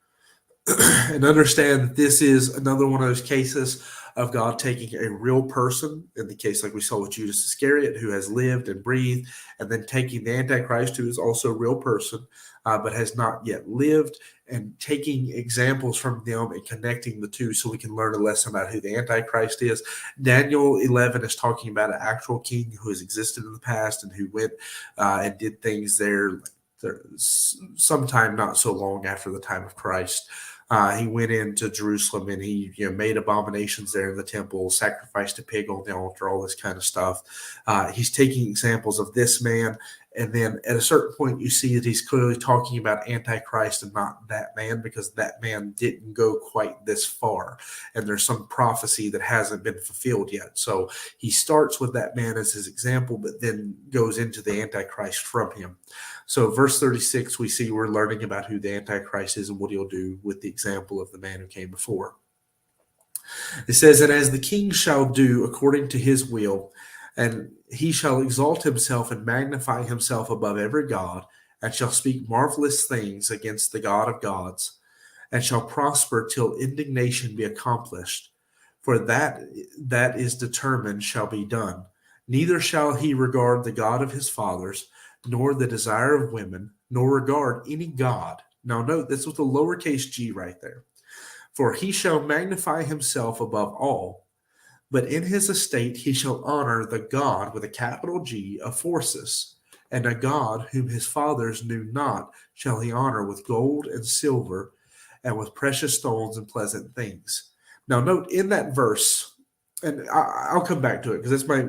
And understand that this is another one of those cases of God taking a real person, in the case like we saw with Judas Iscariot, who has lived and breathed, and then taking the Antichrist, who is also a real person, but has not yet lived, and taking examples from them and connecting the two so we can learn a lesson about who the Antichrist is. Daniel 11 is talking about an actual king who has existed in the past and who went and did things there sometime not so long after the time of Christ. He went into Jerusalem and he made abominations there in the temple, sacrificed a pig on the altar, all this kind of stuff. He's taking examples of this man. And then at a certain point, you see that he's clearly talking about Antichrist and not that man, because that man didn't go quite this far. And there's some prophecy that hasn't been fulfilled yet. So he starts with that man as his example, but then goes into the Antichrist from him. So verse 36, we see we're learning about who the Antichrist is and what he'll do with the example of the man who came before. It says, and as the king shall do according to his will, and he shall exalt himself and magnify himself above every god, and shall speak marvelous things against the God of gods, and shall prosper till indignation be accomplished. For that is determined shall be done. Neither shall he regard the God of his fathers, nor the desire of women, nor regard any god. Now note, this with a lowercase g right there. For he shall magnify himself above all, But in his estate he shall honor the God with a capital G of forces, and a God whom his fathers knew not shall he honor with gold and silver, and with precious stones and pleasant things. Now, note in that verse, and I'll come back to it because that's my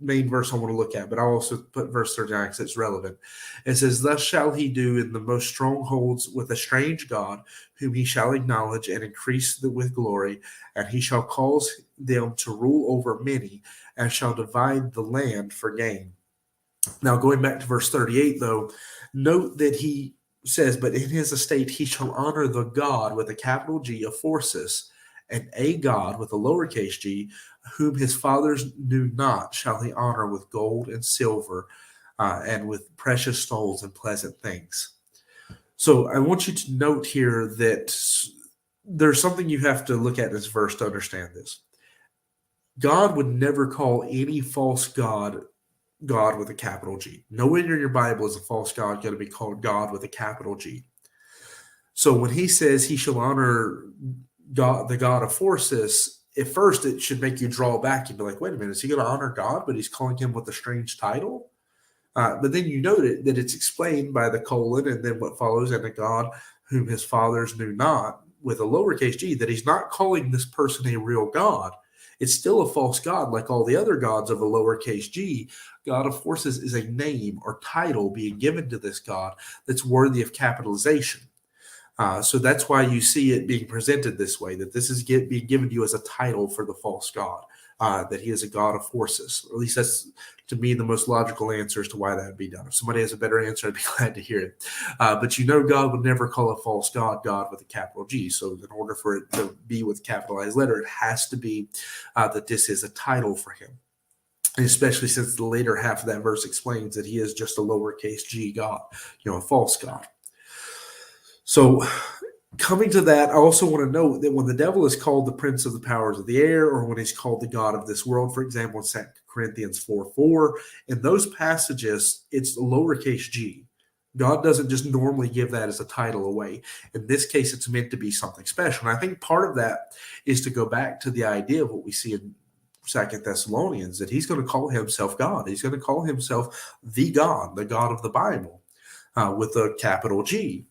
main verse I want to look at, but I'll also put verse 39 because it's relevant. It says, "Thus shall he do in the most strongholds with a strange God, whom he shall acknowledge and increase with glory, and he shall cause them to rule over many, and shall divide the land for gain." Now, going back to verse 38, though, note that he says, "But in his estate he shall honor the God with a capital G of forces, and a God with a lowercase g, whom his fathers knew not, shall he honor with gold and silver, and with precious stones and pleasant things." So I want you to note here that there's something you have to look at in this verse to understand this. God would never call any false God God with a capital G. Nowhere in your Bible is a false God going to be called God with a capital G. So when he says he shall honor God, the God of forces, at first it should make you draw back. You'd be like, wait a minute, is he going to honor God, but he's calling him with a strange title? But then you note that it's explained by the colon and then what follows, and a God whom his fathers knew not, with a lowercase g, that he's not calling this person a real God. It's still a false God like all the other gods of a lowercase g. God of forces is a name or title being given to this God that's worthy of capitalization. So that's why you see it being presented this way, that this is being given to you as a title for the false God, that he is a God of forces. Or at least that's, to me, the most logical answer as to why that would be done. If somebody has a better answer, I'd be glad to hear it. But God would never call a false God God with a capital G. So in order for it to be with capitalized letter, it has to be that this is a title for him. And especially since the later half of that verse explains that he is just a lowercase g God, a false God. So coming to that, I also want to note that when the devil is called the prince of the powers of the air, or when he's called the God of this world, for example, in 2 Corinthians 4:4, in those passages, it's lowercase g. God doesn't just normally give that as a title away. In this case, it's meant to be something special. And I think part of that is to go back to the idea of what we see in 2 Thessalonians, that he's going to call himself God. He's going to call himself the God of the Bible, with a capital G.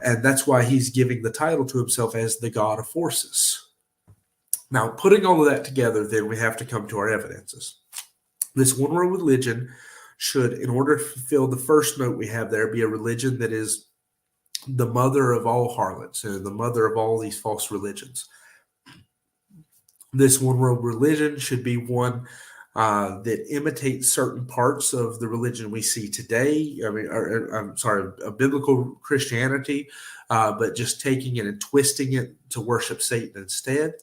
And that's why he's giving the title to himself as the God of forces. Now, putting all of that together, then we have to come to our evidences. This one world religion should, in order to fulfill the first note we have there, be a religion that is the mother of all harlots and the mother of all these false religions. This one world religion should be one that imitates certain parts of the religion we see today. A biblical Christianity, but just taking it and twisting it to worship Satan instead.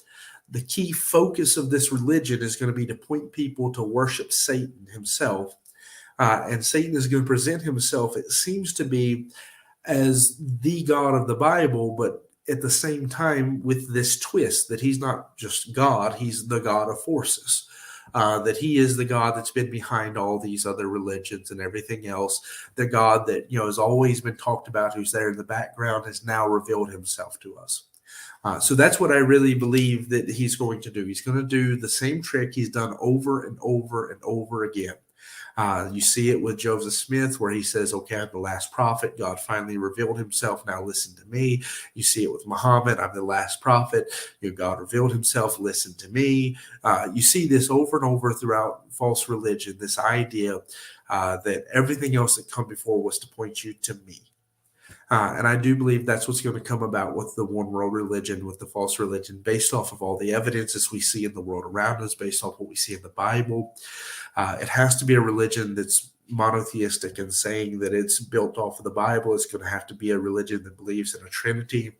The key focus of this religion is going to be to point people to worship Satan himself. And Satan is going to present himself, it seems to be, as the God of the Bible, but at the same time with this twist that he's not just God, he's the God of forces. That he is the God that's been behind all these other religions and everything else. The God that has always been talked about, who's there in the background, has now revealed himself to us. So that's what I really believe that he's going to do. He's going to do the same trick he's done over and over and over again. You see it with Joseph Smith, where he says, okay, I'm the last prophet. God finally revealed himself. Now listen to me. You see it with Muhammad. I'm the last prophet. God revealed himself. Listen to me. You see this over and over throughout false religion, this idea that everything else that come before was to point you to me. And I do believe that's what's going to come about with the one world religion, with the false religion, based off of all the evidences we see in the world around us, based off what we see in the Bible. It has to be a religion that's monotheistic and saying that it's built off of the Bible. It's going to have to be a religion that believes in a Trinity,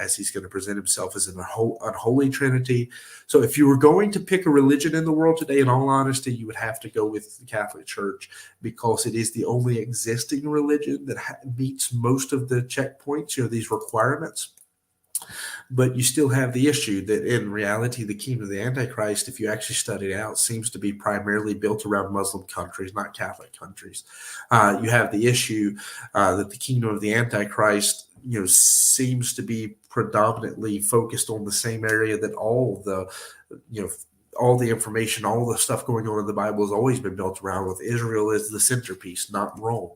as he's going to present himself as an unholy Trinity. So if you were going to pick a religion in the world today, in all honesty, you would have to go with the Catholic Church, because it is the only existing religion that meets most of the checkpoints, these requirements. But you still have the issue that in reality, the kingdom of the Antichrist, if you actually study it out, seems to be primarily built around Muslim countries, not Catholic countries. You have the issue that the kingdom of the Antichrist, seems to be predominantly focused on the same area that all the, all the information, all the stuff going on in the Bible has always been built around with Israel as the centerpiece, not Rome.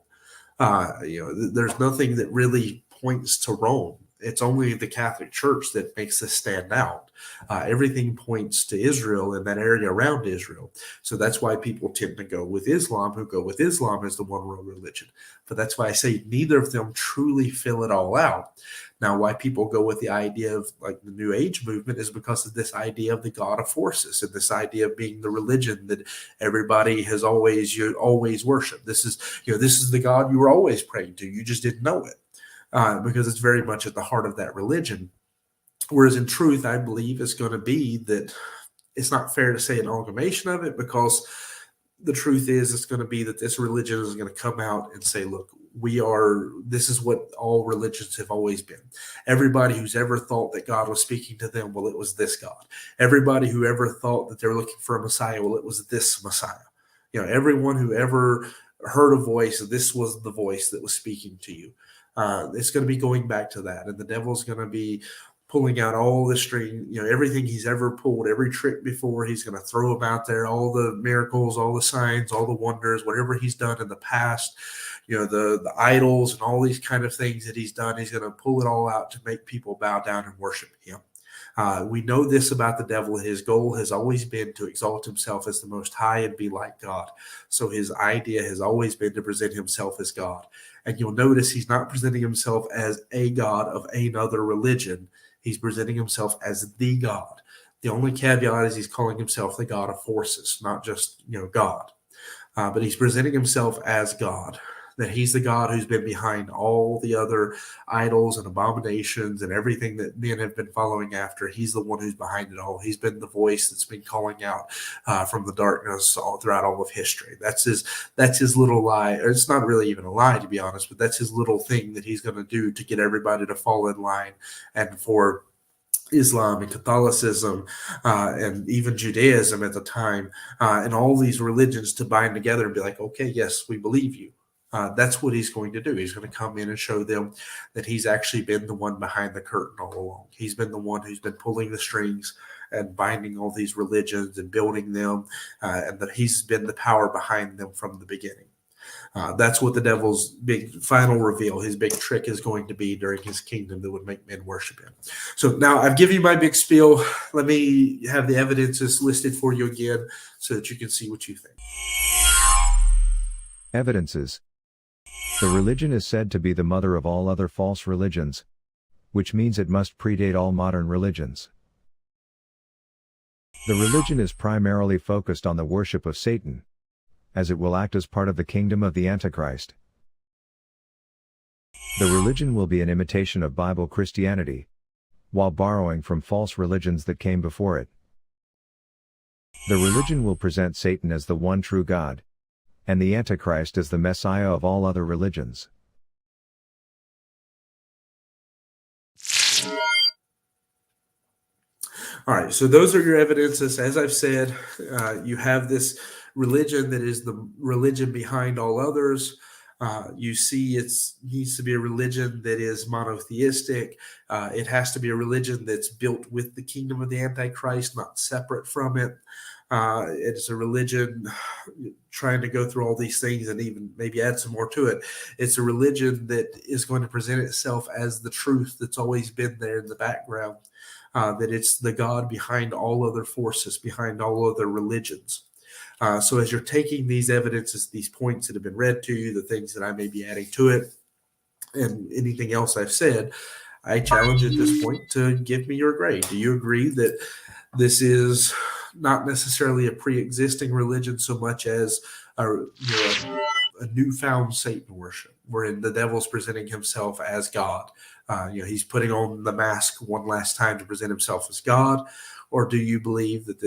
There's nothing that really points to Rome. It's only the Catholic Church that makes this stand out. Everything points to Israel and that area around Israel. So that's why people tend to go with Islam, who go with Islam as the one world religion. But that's why I say neither of them truly fill it all out. Now, why people go with the idea of like the New Age movement is because of this idea of the God of forces and this idea of being the religion that everybody has always worshiped. This is the God you were always praying to. You just didn't know it because it's very much at the heart of that religion. Whereas in truth, I believe it's going to be that it's not fair to say an amalgamation of it, because the truth is it's going to be that this religion is going to come out and say, look, this is what all religions have always been. Everybody who's ever thought that God was speaking to them, well, it was this God. Everybody who ever thought that they were looking for a Messiah, well, it was this Messiah. Everyone who ever heard a voice, this was the voice that was speaking to you. It's going to be going back to that. And the devil's going to be pulling out all the string, everything he's ever pulled, every trick before, he's going to throw them out there, all the miracles, all the signs, all the wonders, whatever he's done in the past, the idols and all these kind of things that he's done, he's going to pull it all out to make people bow down and worship him. We know this about the devil. His goal has always been to exalt himself as the Most High and be like God. So his idea has always been to present himself as God. And you'll notice he's not presenting himself as a God of another religion. He's presenting himself as the God. The only caveat is he's calling himself the God of forces, not just, God. But he's presenting himself as God, that he's the God who's been behind all the other idols and abominations and everything that men have been following after. He's the one who's behind it all. He's been the voice that's been calling out from the darkness throughout all of history. That's his little lie. Or it's not really even a lie, to be honest, but that's his little thing that he's going to do to get everybody to fall in line, and for Islam and Catholicism and even Judaism at the time and all these religions to bind together and be like, okay, yes, we believe you. That's what he's going to do. He's going to come in and show them that he's actually been the one behind the curtain all along. He's been the one who's been pulling the strings and binding all these religions and building them, and that he's been the power behind them from the beginning. That's what the devil's big final reveal, his big trick is going to be during his kingdom that would make men worship him. So now I've given you my big spiel. Let me have the evidences listed for you again so that you can see what you think. Evidences. The religion is said to be the mother of all other false religions, which means it must predate all modern religions. The religion is primarily focused on the worship of Satan, as it will act as part of the kingdom of the Antichrist. The religion will be an imitation of Bible Christianity, while borrowing from false religions that came before it. The religion will present Satan as the one true God, and the Antichrist as the Messiah of all other religions. All right, so those are your evidences. As I've said, you have this religion that is the religion behind all others. You see it needs to be a religion that is monotheistic. It has to be a religion that's built with the kingdom of the Antichrist, not separate from it. It's a religion trying to go through all these things and even maybe add some more to it. It's a religion that is going to present itself as the truth that's always been there in the background, that it's the God behind all other forces, behind all other religions. So as you're taking these evidences, these points that have been read to you, the things that I may be adding to it, and anything else I've said, I challenge you at this point to give me your grade. Do you agree that this is not necessarily a pre-existing religion so much as a newfound Satan worship, wherein the devil's presenting himself as God? He's putting on the mask one last time to present himself as God. Or do you believe that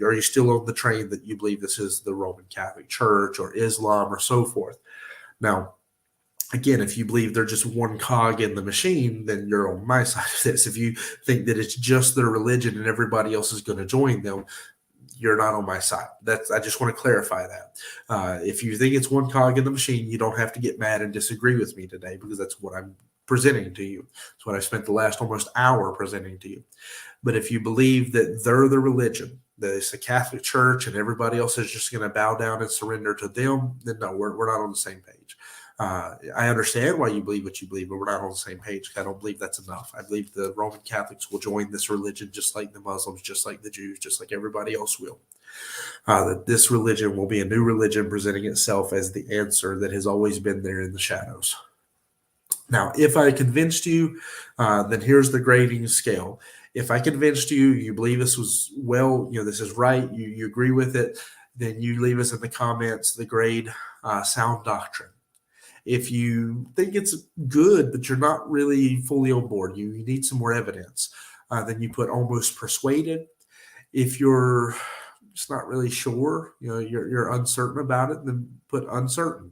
are you still on the train that you believe this is the Roman Catholic Church or Islam or so forth? Now, again, if you believe they're just one cog in the machine, then you're on my side of this. If you think that it's just their religion and everybody else is going to join them, you're not on my side. I just want to clarify that. If you think it's one cog in the machine, you don't have to get mad and disagree with me today, because that's what I'm presenting to you. It's what I spent the last almost hour presenting to you. But if you believe that they're the religion, that it's the Catholic Church and everybody else is just going to bow down and surrender to them, then no, we're not on the same page. I understand why you believe what you believe, but we're not on the same page. I don't believe that's enough. I believe the Roman Catholics will join this religion just like the Muslims, just like the Jews, just like everybody else will. That this religion will be a new religion presenting itself as the answer that has always been there in the shadows. Now, if I convinced you, then here's the grading scale. If I convinced you, you believe this was this is right, you agree with it, then you leave us in the comments the grade sound doctrine. If you think it's good, but you're not really fully on board, you need some more evidence, then you put almost persuaded. If you're just not really sure, you're uncertain about it, then put uncertain.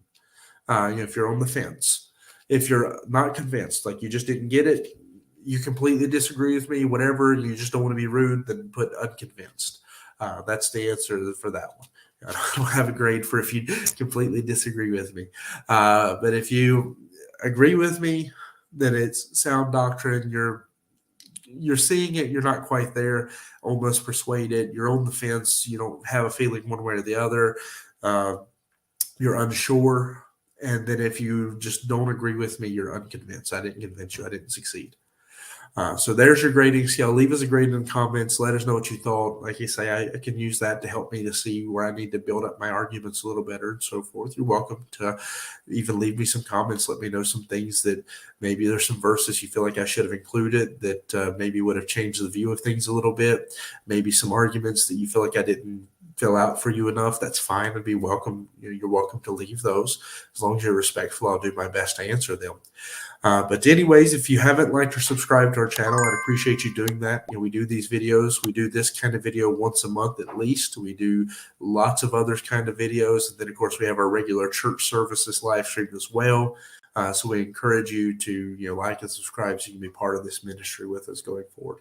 If you're on the fence. If you're not convinced, like you just didn't get it, you completely disagree with me, whatever, you just don't want to be rude, then put unconvinced. That's the answer for that one. I don't have a grade for if you completely disagree with me. But if you agree with me, then it's sound doctrine. You're seeing it, you're not quite there, almost persuaded, you're on the fence, you don't have a feeling one way or the other, you're unsure. And then if you just don't agree with me, you're unconvinced. I didn't convince you. I didn't succeed. So there's your grading scale. Leave us a grade in the comments. Let us know what you thought. Like you say, I can use that to help me to see where I need to build up my arguments a little better and so forth. You're welcome to even leave me some comments. Let me know some things that maybe there's some verses you feel like I should have included that maybe would have changed the view of things a little bit. Maybe some arguments that you feel like I didn't fill out for you enough. That's fine. I'd be welcome. You're welcome to leave those. As long as you're respectful, I'll do my best to answer them. But anyways, if you haven't liked or subscribed to our channel, I'd appreciate you doing that. We do these videos. We do this kind of video once a month at least. We do lots of other kind of videos. And then, of course, we have our regular church services live streamed as well. So we encourage you to like and subscribe so you can be part of this ministry with us going forward.